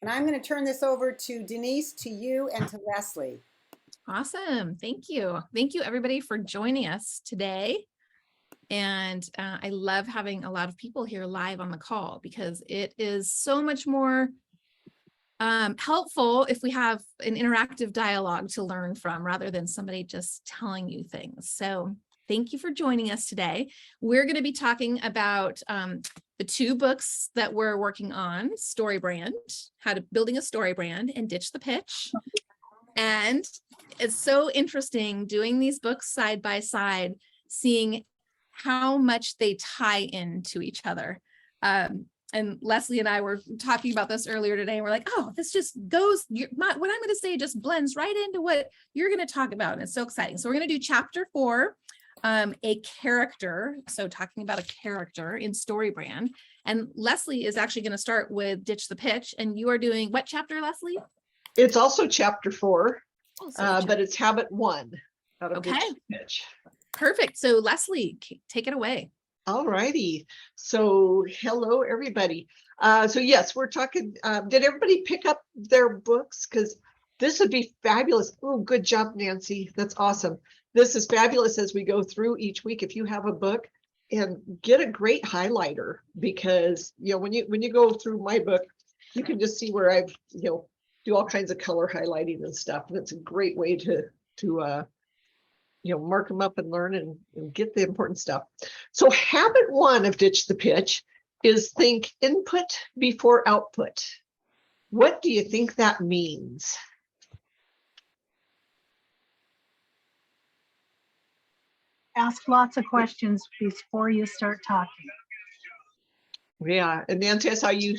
And I'm going to turn this over to Denise, to you, and to Leslie. Awesome. Thank you. Thank you, everybody, for joining us today. And I love having a lot of people here live on the call because it is so much more helpful if we have an interactive dialogue to learn from rather than somebody just telling you things. So thank you for joining us today. We're going to be talking about the two books that we're working on, Story Brand, How to Building a Story Brand, and Ditch the Pitch. And it's so interesting doing these books side by side, seeing how much they tie into each other. And Leslie and I were talking about this earlier today. And we're like, oh, this just goes, what I'm going to say just blends right into what you're going to talk about. And it's so exciting. So we're going to do chapter 4, a character. So talking about a character in Story Brand. And Leslie is actually going to start with Ditch the Pitch. And you are doing what chapter, Leslie? It's also chapter 4, but it's habit 1 out of Ditch the Pitch. Perfect. So Leslie, take it away. All righty. So hello, everybody. So yes, we're talking, did everybody pick up their books? Because this would be fabulous. Oh, good job, Nancy. That's awesome. This is fabulous as we go through each week. If you have a book, and get a great highlighter, because when you go through my book, you can just see where I've do all kinds of color highlighting and stuff, and it's a great way to mark them up and learn and get the important stuff. So habit 1 of Ditch the Pitch is think input before output. What do you think that means? Ask lots of questions before you start talking. Yeah, and Nancy, I saw you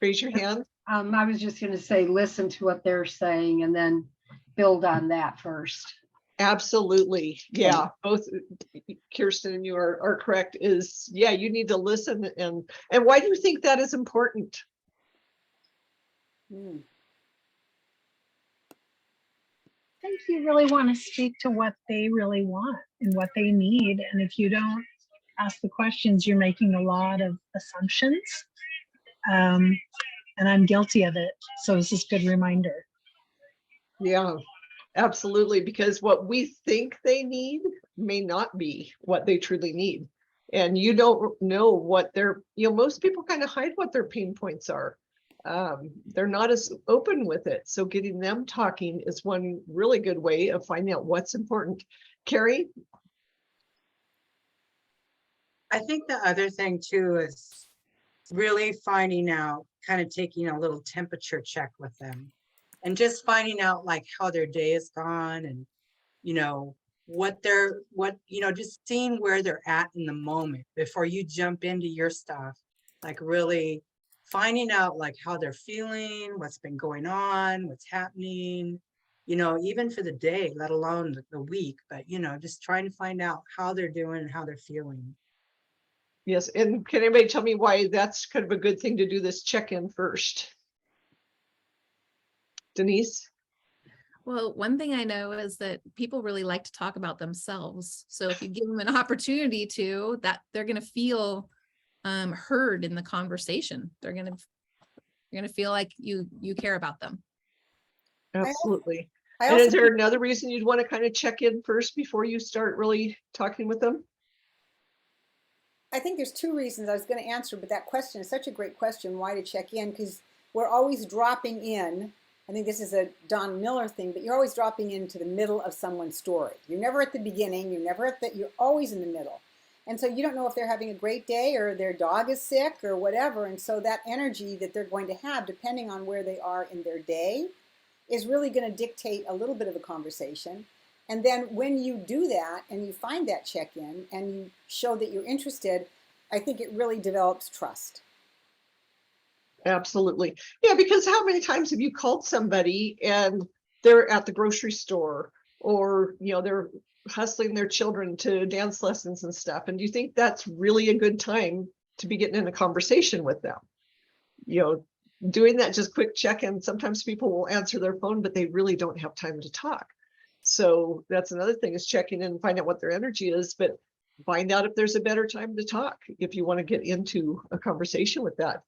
raise your hand. I was just going to say, listen to what they're saying and then build on that first. Absolutely. Yeah, both Kirsten and you are correct. You need to listen. And why do you think that is important? I think you really want to speak to what they really want and what they need. And if you don't ask the questions, you're making a lot of assumptions. And I'm guilty of it. So this is a good reminder. Yeah, absolutely. Because what we think they need may not be what they truly need. And you don't know what most people kind of hide what their pain points are. They're not as open with it. So getting them talking is one really good way of finding out what's important. Carrie? I think the other thing too is really finding out, kind of taking a little temperature check with them and just finding out like how their day has gone and, just seeing where they're at in the moment before you jump into your stuff, like really finding out like how they're feeling, what's been going on, what's happening, even for the day, let alone the week, but, just trying to find out how they're doing and how they're feeling. Yes, and can anybody tell me why that's kind of a good thing to do this check-in first? Denise? Well, one thing I know is that people really like to talk about themselves. So if you give them an opportunity to, that they're going to feel heard in the conversation. They're going to feel like you care about them. Absolutely. And is there another reason you'd want to kind of check in first before you start really talking with them? I think there's 2 reasons I was going to answer, but that question is such a great question, why to check in, because we're always dropping in. I think this is a Don Miller thing, but you're always dropping into the middle of someone's story. You're never at the beginning, you're always in the middle. And so you don't know if they're having a great day or their dog is sick or whatever. And so that energy that they're going to have, depending on where they are in their day, is really going to dictate a little bit of a conversation. And then when you do that and you find that check-in and you show that you're interested, I think it really develops trust. Absolutely. Yeah, because how many times have you called somebody and they're at the grocery store or, they're hustling their children to dance lessons and stuff. And do you think that's really a good time to be getting in a conversation with them? Doing that just quick check-in, sometimes people will answer their phone, but they really don't have time to talk. So that's another thing, is checking in and find out what their energy is, but find out if there's a better time to talk if you want to get into a conversation with that.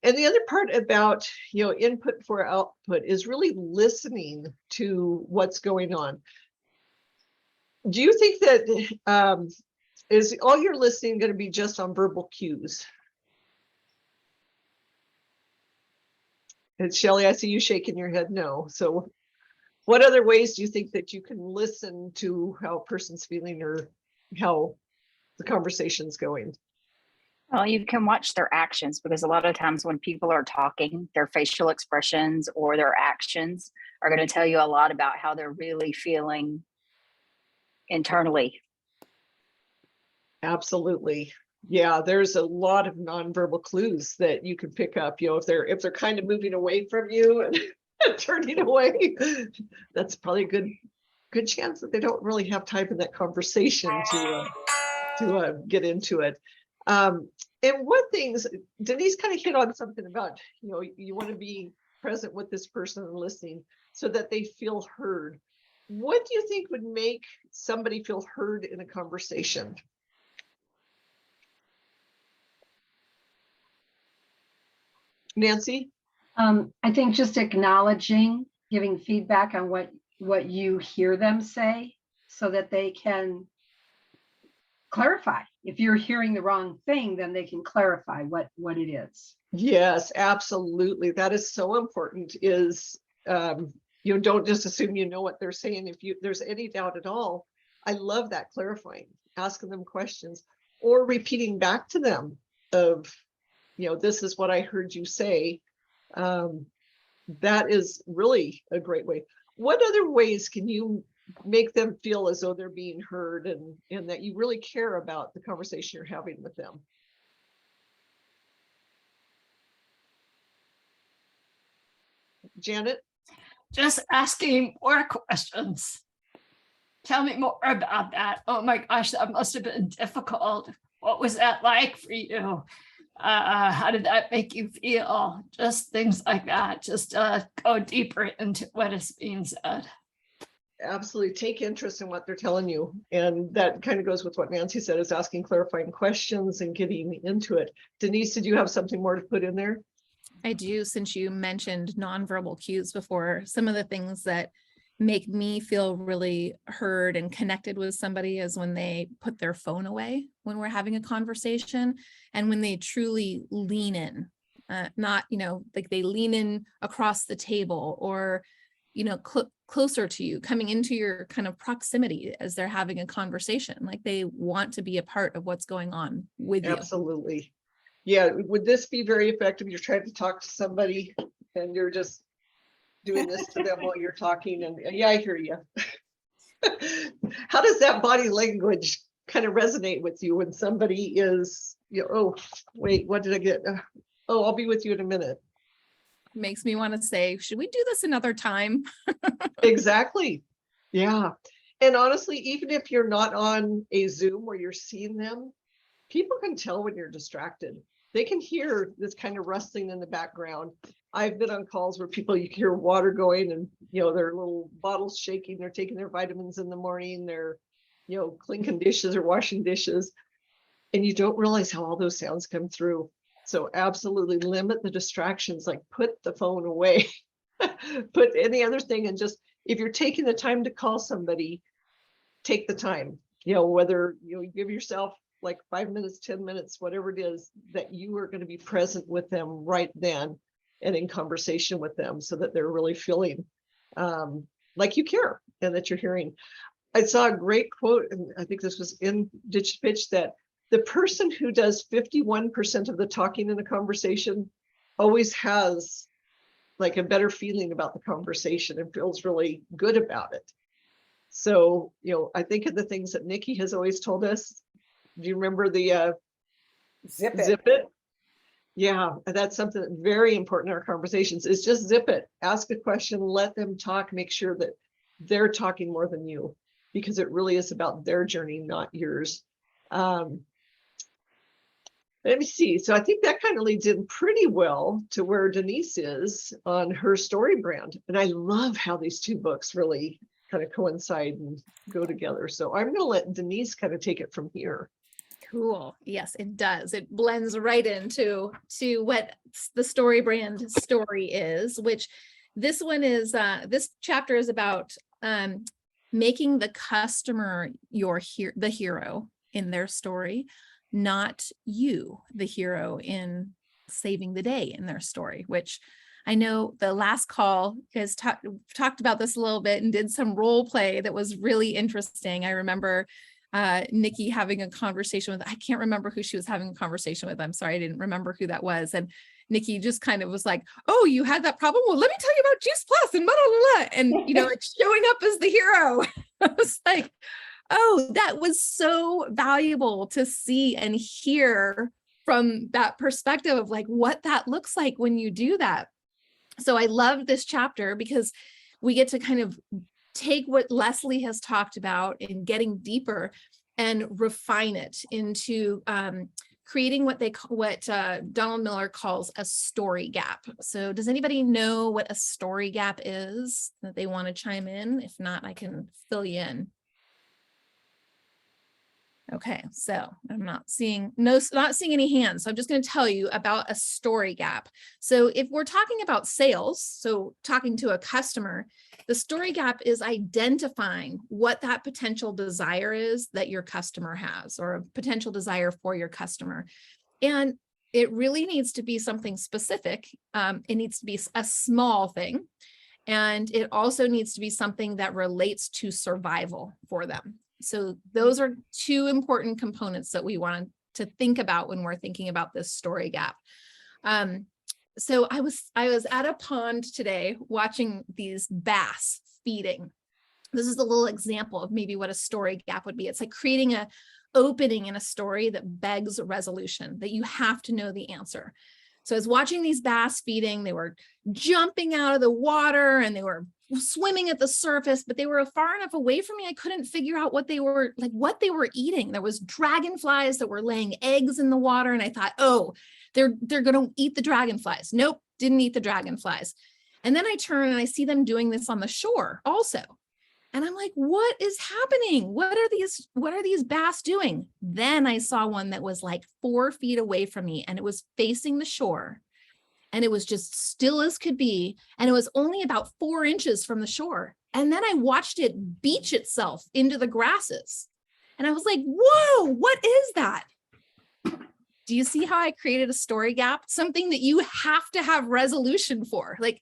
And the other part about, input before output is really listening to what's going on. Do you think that is all your listening going to be just on verbal cues? And Shelley, I see you shaking your head no. So what other ways do you think that you can listen to how a person's feeling or how the conversation's going? Well, you can watch their actions, because a lot of times when people are talking, their facial expressions or their actions are going to tell you a lot about how they're really feeling internally. Absolutely. Yeah, there's a lot of nonverbal clues that you can pick up, if they're kind of moving away from you and turning away, that's probably a good chance that they don't really have time in that conversation to get into it. And what things, Denise kind of hit on something about, you want to be present with this person and listening so that they feel heard. What do you think would make somebody feel heard in a conversation? Nancy? I think just acknowledging, giving feedback on what you hear them say so that they can clarify. If you're hearing the wrong thing, then they can clarify what it is. Yes, absolutely. That is so important, is don't just assume you know what they're saying. If there's any doubt at all, I love that clarifying, asking them questions or repeating back to them of, this is what I heard you say. That is really a great way. What other ways can you make them feel as though they're being heard and that you really care about the conversation you're having with them? Janet? Just asking more questions. Tell me more about that. Oh my gosh, that must have been difficult. What was that like for you? How did that make you feel? Just things like that. Just go deeper into what is being said. Absolutely. Take interest in what they're telling you. And that kind of goes with what Nancy said, is asking clarifying questions and getting into it. Denise, did you have something more to put in there? I do, since you mentioned nonverbal cues before. Some of the things that make me feel really heard and connected with somebody is when they put their phone away when we're having a conversation, and when they truly lean in, not, like they lean in across the table or, closer to you, coming into your kind of proximity as they're having a conversation, like they want to be a part of what's going on with you. Absolutely. Yeah. Would this be very effective? You're trying to talk to somebody and you're just doing this to them while you're talking, and yeah, I hear you. How does that body language kind of resonate with you when somebody is, oh, wait, what did I get? Oh, I'll be with you in a minute. Makes me want to say, should we do this another time? Exactly. Yeah. And honestly, even if you're not on a Zoom where you're seeing them, people can tell when you're distracted. They can hear this kind of rustling in the background. I've been on calls where people, you hear water going and, their little bottles shaking. They're taking their vitamins in the morning. They're, clinking dishes or washing dishes. And you don't realize how all those sounds come through. So absolutely limit the distractions, like put the phone away, put any other thing. And just, if you're taking the time to call somebody, take the time, whether you give yourself like 5 minutes, 10 minutes, whatever it is, that you are going to be present with them right then and in conversation with them so that they're really feeling like you care and that you're hearing. I saw a great quote, and I think this was in Ditch Pitch, that the person who does 51% of the talking in a conversation always has like a better feeling about the conversation and feels really good about it. So, I think of the things that Nikki has always told us. Do you remember the Zip it. Zip it? Yeah, that's something that's very important in our conversations, is just zip it. Ask a question, let them talk, make sure that they're talking more than you, because it really is about their journey, not yours. Let me see. So I think that kind of leads in pretty well to where Denise is on her story brand. And I love how these two books really kind of coincide and go together. So I'm going to let Denise kind of take it from here. Cool. Yes, it does. It blends right into what the story brand story is, which this one is, this chapter is about making the customer the hero in their story, not you, the hero in saving the day in their story, which I know the last call you guys talked about this a little bit and did some role play that was really interesting. I remember Nikki having a conversation with, I can't remember who she was having a conversation with. I'm sorry, I didn't remember who that was. And Nikki just kind of was like, oh, you had that problem? Well, let me tell you about Juice Plus and blah, blah, blah. And, you know, it's showing up as the hero. I was like, oh, that was so valuable to see and hear from that perspective of like what that looks like when you do that. So I love this chapter because we get to kind of take what Leslie has talked about in getting deeper and refine it into creating what Donald Miller calls a story gap. So does anybody know what a story gap is that they want to chime in? If not, I can fill you in. Okay, so I'm not seeing any hands. So I'm just going to tell you about a story gap. So if we're talking about sales, so talking to a customer, the story gap is identifying what that potential desire is that your customer has, or a potential desire for your customer. And it really needs to be something specific. It needs to be a small thing. And it also needs to be something that relates to survival for them. So those are two important components that we want to think about when we're thinking about this story gap. So I was at a pond today watching these bass feeding. This is a little example of maybe what a story gap would be. It's like creating an opening in a story that begs resolution, that you have to know the answer. So I was watching these bass feeding. They were jumping out of the water and they were swimming at the surface, but they were far enough away from me. I couldn't figure out what they were eating. There was dragonflies that were laying eggs in the water. And I thought, oh, they're going to eat the dragonflies. Nope, didn't eat the dragonflies. And then I turn and I see them doing this on the shore also. And I'm like, what is happening? What are these bass doing? Then I saw one that was like 4 feet away from me and it was facing the shore. And it was just still as could be. And it was only about 4 inches from the shore. And then I watched it beach itself into the grasses. And I was like, whoa, what is that? Do you see how I created a story gap? Something that you have to have resolution for. Like,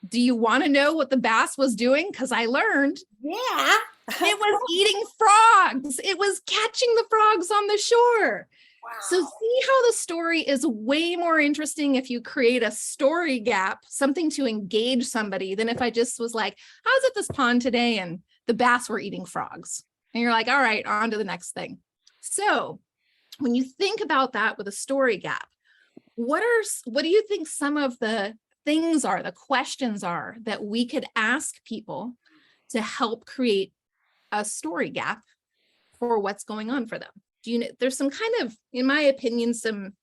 do you want to know what the bass was doing? Because I learned. Yeah. It was eating frogs. It was catching the frogs on the shore. Wow. So see how the story is way more interesting if you create a story gap, something to engage somebody, than if I just was like, I was at this pond today and the bass were eating frogs. And you're like, all right, on to the next thing. So when you think about that with a story gap, what do you think some of the things are, the questions are that we could ask people to help create a story gap for what's going on for them? Do you know, there's some kind of, in my opinion, some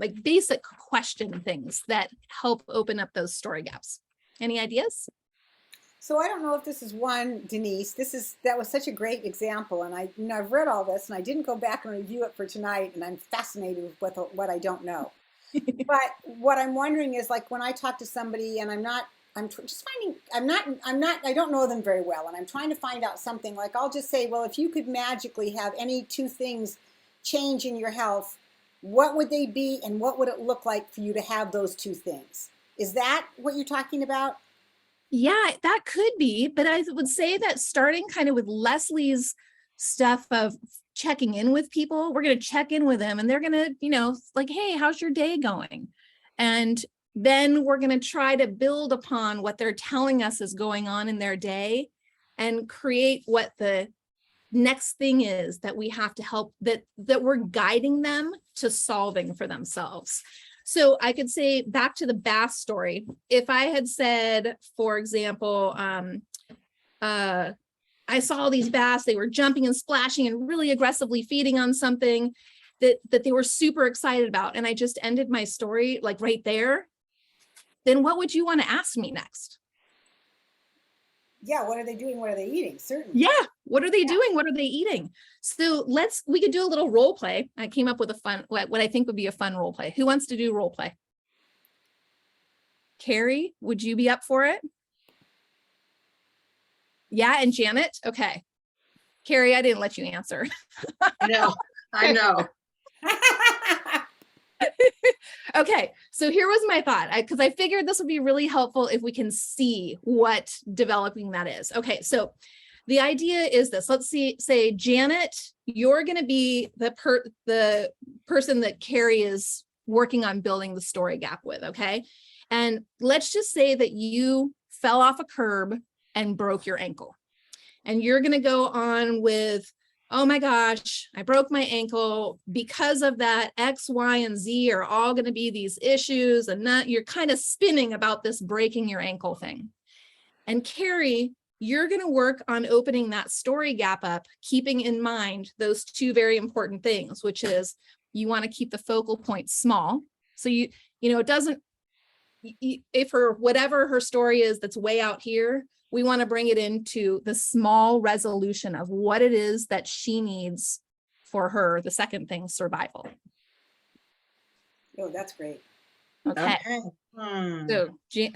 like basic question things that help open up those story gaps. Any ideas? So I don't know if this is one, Denise. That was such a great example, and I've read all this, and I didn't go back and review it for tonight, and I'm fascinated with what I don't know. But what I'm wondering is, like, when I talk to somebody and I don't know them very well, and I'm trying to find out something, like I'll just say, well, if you could magically have any 2 things change in your health, what would they be, and what would it look like for you to have those 2 things? Is that what you're talking about? Yeah, that could be, but I would say that starting kind of with Leslie's stuff of checking in with people, we're going to check in with them and they're going to, like, hey, how's your day going? And then we're going to try to build upon what they're telling us is going on in their day and create what the next thing is that we have to help, that we're guiding them to solving for themselves. So I could say back to the bass story. If I had said, for example, I saw these bass, they were jumping and splashing and really aggressively feeding on something that they were super excited about, and I just ended my story like right there, then what would you want to ask me next? Yeah, what are they doing? What are they eating? Certainly. Yeah, What are they doing? What are they eating? So we could do a little role play. I came up with what I think would be a fun role play. Who wants to do role play? Carrie, would you be up for it? Yeah, and Janet? Okay. Carrie, I didn't let you answer. I know. Okay, so here was my thought, because I figured this would be really helpful if we can see what developing that is. Okay, so the idea is this. Let's say Janet, you're going to be the person that Carrie is working on building the story gap with, okay? And let's just say that you fell off a curb and broke your ankle. And you're going to go on with, oh my gosh, I broke my ankle. Because of that, X, Y, and Z are all going to be these issues. And you're kind of spinning about this breaking your ankle thing. And Carrie, you're going to work on opening that story gap up, keeping in mind those two very important things, which is you want to keep the focal point small. So it doesn't, if whatever her story is that's way out here, we want to bring it into the small resolution of what it is that she needs for her, the second thing, survival. Oh, that's great. Okay.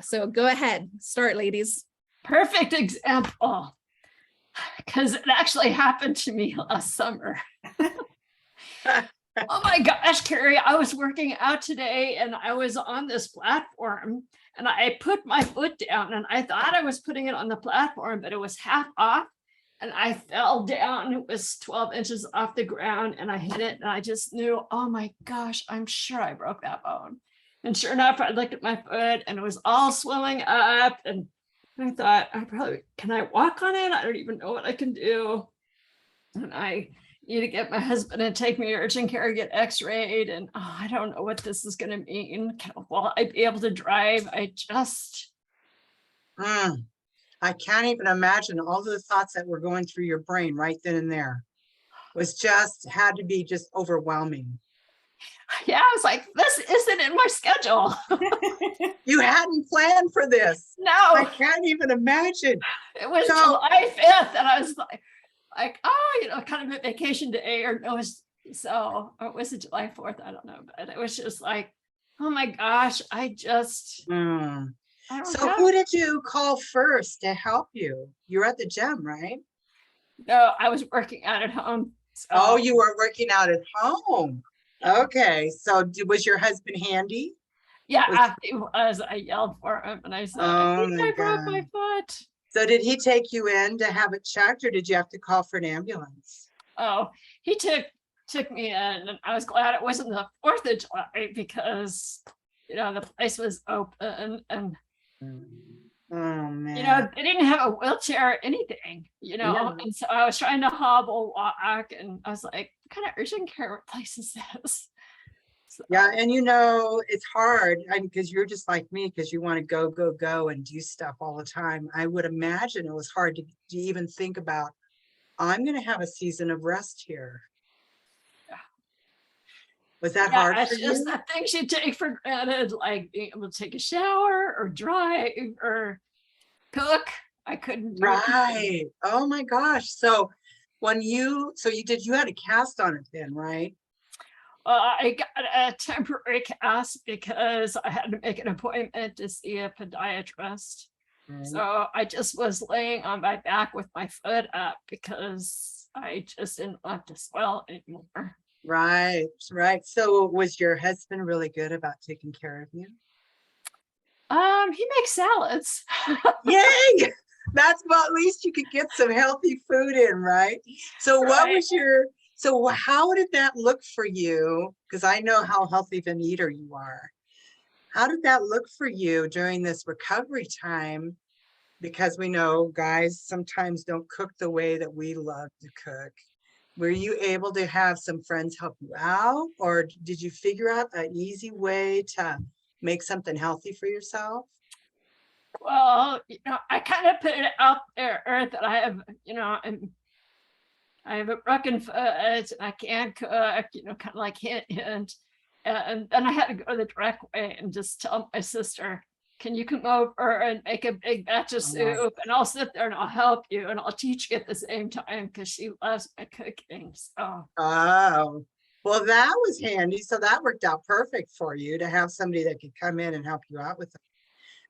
So go ahead, start, ladies. Perfect example, because it actually happened to me last summer. Oh my gosh, Carrie, I was working out today and I was on this platform and I put my foot down and I thought I was putting it on the platform, but it was half off and I fell down. It was 12 inches off the ground and I hit it and I just knew, oh my gosh, I'm sure I broke that bone. And sure enough, I looked at my foot and it was all swelling up and I thought, can I walk on it? I don't even know what I can do. And I need to get my husband and take me to urgent care, get x-rayed. And I don't know what this is going to mean. Will I be able to drive? I can't even imagine all the thoughts that were going through your brain right then and there. Had to be just overwhelming. Yeah, I was like, this isn't in my schedule. You hadn't planned for this. No. I can't even imagine. It was July 5th and I was like, kind of a vacation day or it was it July 4th? I don't know, but it was just like, oh my gosh, I don't know. Who did you call first to help you? You were at the gym, right? No, I was working out at home. So. Oh, you were working out at home. Okay, so was your husband handy? Yeah, he was. I yelled for him and I said, I think I broke my foot. So did he take you in to have it checked or did you have to call for an ambulance? Oh, he took me in and I was glad it wasn't the 4th of July because, the place was open and, oh man, they didn't have a wheelchair or anything, Yeah. And so I was trying to hobble walk and I was like, what kind of urgent care place is this? So. Yeah, and it's hard because you're just like me because you want to go and do stuff all the time. I would imagine it was hard to even think about, I'm going to have a season of rest here. Yeah. Was that hard for it's just you? the things you take for granted, like being able to take a shower or drive or cook. I couldn't do Right. Oh my gosh. So you had a cast on it then, right? I got a temporary cast because I had to make an appointment to see a podiatrist. So I just was laying on my back with my foot up because I just didn't want to swell anymore. Right. So was your husband really good about taking care of you? He makes salads. Yay! That's at least you could get some healthy food in, right? So So how did that look for you? Because I know how healthy of an eater you are. How did that look for you during this recovery time? Because we know guys sometimes don't cook the way that we love to cook. Were you able to have some friends help you out? Or did you figure out an easy way to make something healthy for yourself? Well, I kind of put it out there that I have, I have a broken foot and I can't cook, kind of like hint. And then I had to go the direct way and just tell my sister, can you come over and make a big batch of soup? And I'll sit there and I'll help you and I'll teach you at the same time because she loves my cooking. So Oh, well, that was handy. So that worked out perfect for you to have somebody that could come in and help you out with it.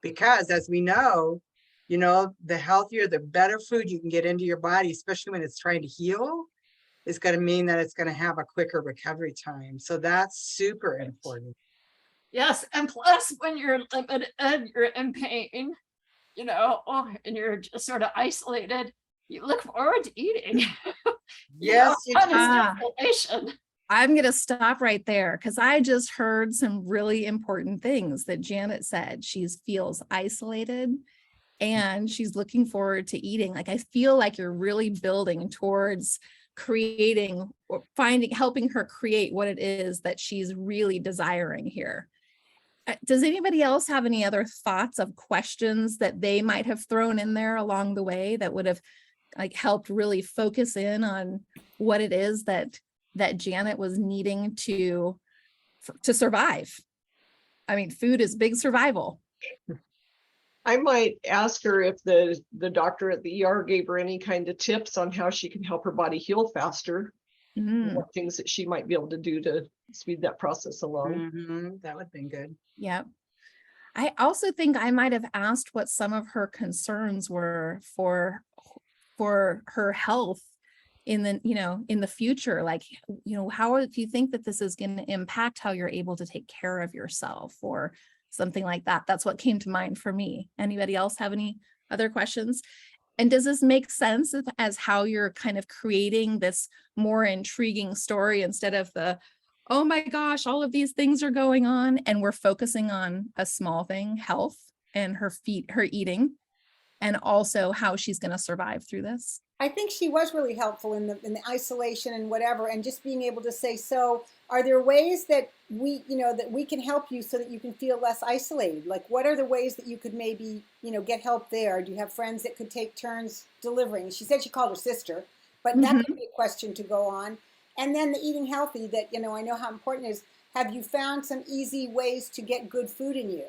Because as we know, the healthier, the better food you can get into your body, especially when it's trying to heal, is going to mean that it's going to have a quicker recovery time. So that's super important. yes, and plus when you're limited, you're in pain, and you're just sort of isolated, you look forward to eating. Yes, you Kind of Ah. stimulation. I'm going to stop right there because I just heard some really important things that Janet said. She feels isolated and she's looking forward to eating. Like, I feel like you're really building towards creating or helping her create what it is that she's really desiring here. Does anybody else have any other thoughts of questions that they might have thrown in there along the way that would have helped really focus in on what it is that Janet was needing to survive? I mean, food is big survival. I might ask her if the doctor at the ER gave her any kind of tips on how she can help her body heal faster. What things that she might be able to do to speed that process along. That would have been good. Yeah. I also think I might have asked what some of her concerns were for her health in the future. Like, how do you think that this is going to impact how you're able to take care of yourself or something like that? That's what came to mind for me. Anybody else have any other questions? And does this make sense as how you're kind of creating this more intriguing story instead of the, oh my gosh, all of these things are going on, and we're focusing on a small thing, health, and her eating, and also how she's going to survive through this? I think she was really helpful in the isolation and whatever, and just being able to say, so are there ways that we can help you so that you can feel less isolated? Like, what are the ways that you could maybe, get help there? Do you have friends that could take turns delivering? She said she called her sister, but that could be a question to go on. And then the eating healthy, that, I know how important it is. Have you found some easy ways to get good food in you?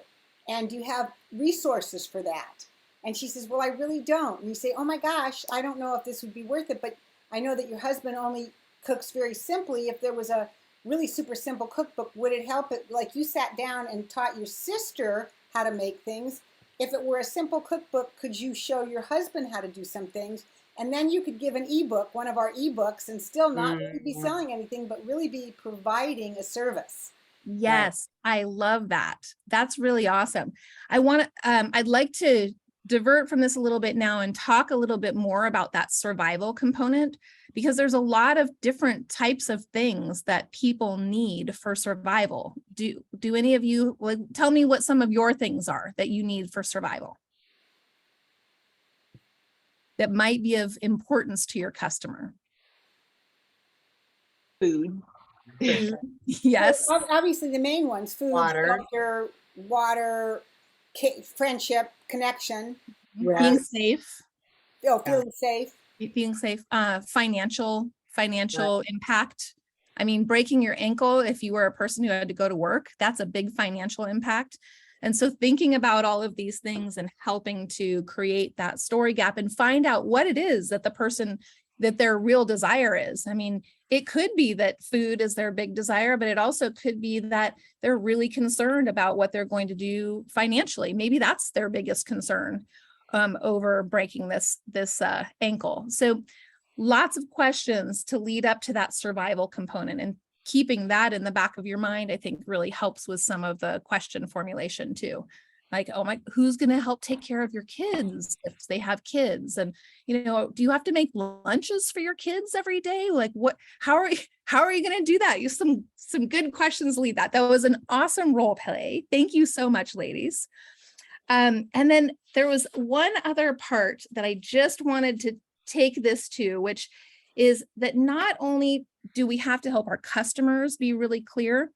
And do you have resources for that? And she says, well, I really don't. And you say, oh my gosh, I don't know if this would be worth it, but I know that your husband only cooks very simply. If there was a really super simple cookbook, would it help it? Like, you sat down and taught your sister how to make things. If it were a simple cookbook, could you show your husband how to do some things? And then you could give an ebook, one of our ebooks, and still not really be selling anything, but really be providing a service. Yes, I love that. That's really awesome. I'd like to divert from this a little bit now and talk a little bit more about that survival component, because there's a lot of different types of things that people need for survival. Do any of you tell me what some of your things are that you need for survival that might be of importance to your customer? Food. Yes. Well, obviously the main ones: food, Water. shelter, water, friendship, connection, Being safe. feeling safe. Being safe, financial impact. I mean, breaking your ankle, if you were a person who had to go to work, that's a big financial impact. And so thinking about all of these things and helping to create that story gap and find out what it is that that their real desire is. I mean, it could be that food is their big desire, but it also could be that they're really concerned about what they're going to do financially. Maybe that's their biggest concern over breaking this ankle. So lots of questions to lead up to that survival component, and keeping that in the back of your mind, I think, really helps with some of the question formulation too. Like, who's going to help take care of your kids if they have kids? And, do you have to make lunches for your kids every day? Like, how are you going to do that? You some good questions lead that. That was an awesome role play. Thank you so much, ladies. And then there was one other part that I just wanted to take this to, which is that not only do we have to help our customers be really clear,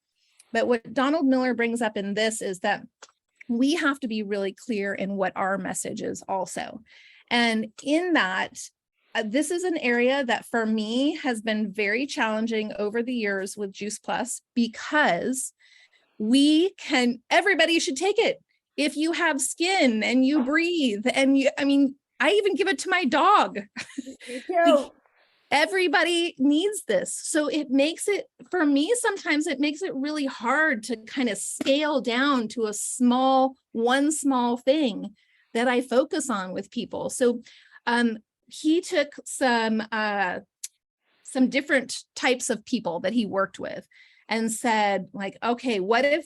but what Donald Miller brings up in this is that we have to be really clear in what our message is also. And in that, this is an area that for me has been very challenging over the years with Juice Plus, because everybody should take it. if you have skin and you breathe and you, I mean, I even give it to my dog. Me too. Everybody needs this. So it makes it, for me, sometimes it makes it really hard to kind of scale down to one small thing that I focus on with people. So he took some different types of people that he worked with and said, like, okay, what if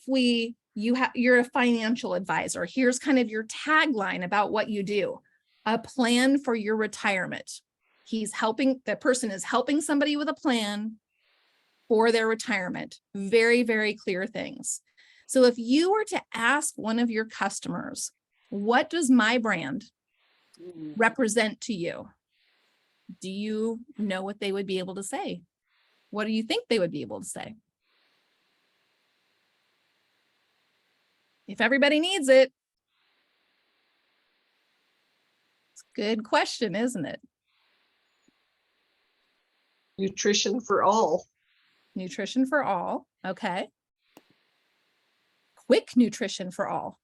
you're a financial advisor. Here's kind of your tagline about what you do, a plan for your retirement. That person is helping somebody with a plan for their retirement. Very, very clear things. So if you were to ask one of your customers, what does my brand represent to you? Do you know what they would be able to say? What do you think they would be able to say? If everybody needs it. It's a good question, isn't it? Nutrition for all. Nutrition for all. Okay. Quick nutrition for all.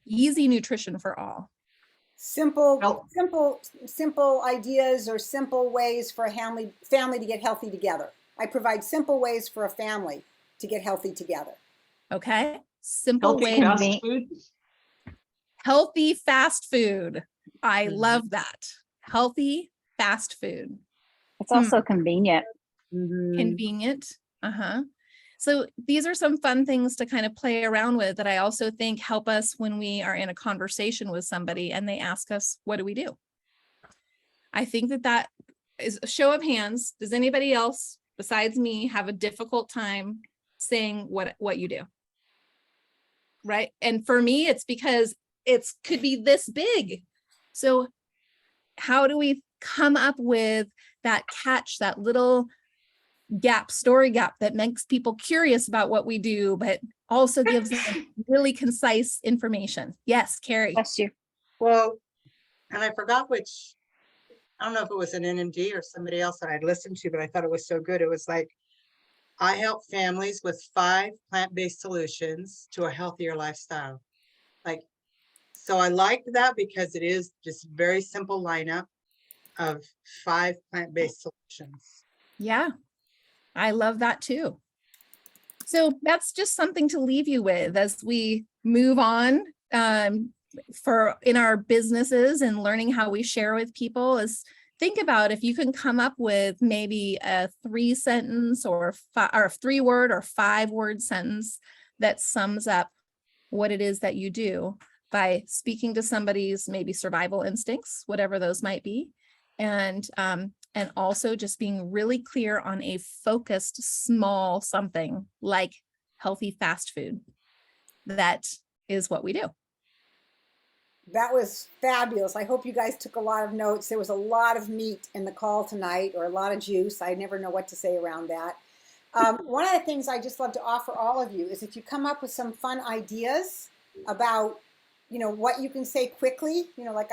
Easy nutrition for all. Simple, Well- simple ideas or simple ways for a family to get healthy together. I provide simple ways for a family to get healthy together. Okay. Simple Healthy way. fast food. Healthy fast food. I love that. Healthy fast food. It's also convenient. Convenient. So these are some fun things to kind of play around with that I also think help us when we are in a conversation with somebody and they ask us, what do we do? I think that is a show of hands. Does anybody else besides me have a difficult time saying what you do? Right. And for me, it's because it could be this big. So how do we come up with that catch, that little story gap that makes people curious about what we do, but also gives them really concise information? Yes, Carrie. Bless you. Well, and I forgot which, I don't know if it was an NMD or somebody else that I'd listened to, but I thought it was so good. It was like, I help families with 5 plant-based solutions to a healthier lifestyle. Like, so I liked that because it is just very simple lineup of 5 plant-based solutions. Yeah, I love that too. So that's just something to leave you with as we move on in our businesses and learning how we share with people. Is think about if you can come up with maybe a 3-sentence or a 3-word or 5-word sentence that sums up what it is that you do by speaking to somebody's maybe survival instincts, whatever those might be. And also just being really clear on a focused small something like healthy fast food. That is what we do. That was fabulous. I hope you guys took a lot of notes. There was a lot of meat in the call tonight, or a lot of juice. I never know what to say around that. One of the things I just love to offer all of you is if you come up with some fun ideas about, what you can say quickly, like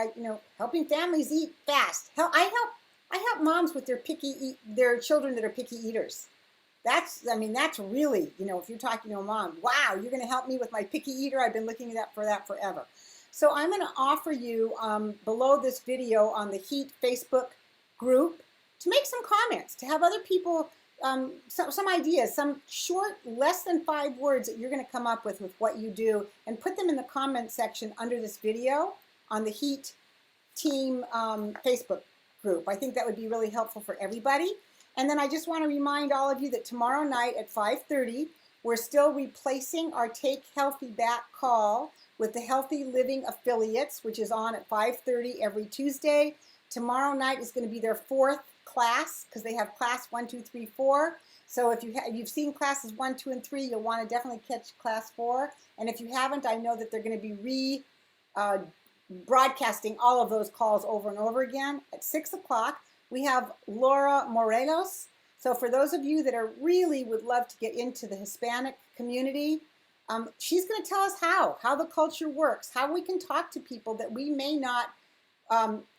helping families eat fast. I help moms with their children that are picky eaters. That's really, if you're talking to a mom, wow, you're going to help me with my picky eater. I've been looking for that forever. So I'm going to offer you below this video on the HEAT Facebook group to make some comments, to have other people, some ideas, some short, less than 5 words that you're going to come up with what you do, and put them in the comment section under this video on the HEAT team Facebook group. I think that would be really helpful for everybody. And then I just want to remind all of you that tomorrow night at 5:30, we're still replacing our Take Healthy Back call with the Healthy Living Affiliates, which is on at 5:30 every Tuesday. Tomorrow night is going to be their 4th class because they have class 1, 2, 3, 4. So if you've seen classes 1, 2, and 3, you'll want to definitely catch class 4. And if you haven't, I know that they're going to be broadcasting all of those calls over and over again. At 6 o'clock, we have Laura Morelos. So for those of you that really would love to get into the Hispanic community, she's going to tell us how the culture works, how we can talk to people that we may not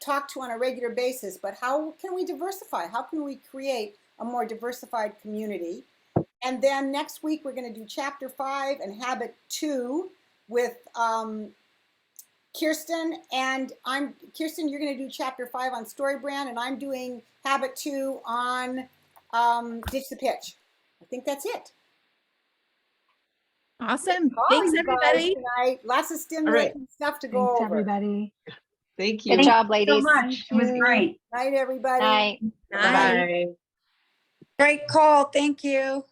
talk to on a regular basis, but how can we diversify? How can we create a more diversified community? And then next week, we're going to do chapter 5 and habit 2 with Kirsten, and Kirsten, you're going to do chapter 5 on story brand, and I'm doing habit 2 on ditch the pitch. I think that's it. Awesome. All Thanks, you guys everybody. tonight. Lots of stimulating stuff to go Thanks, over. everybody. Thank you. Good job, Thank you so ladies. much. It was great. Night, everybody. Night. Bye. Bye. Great call. Thank you.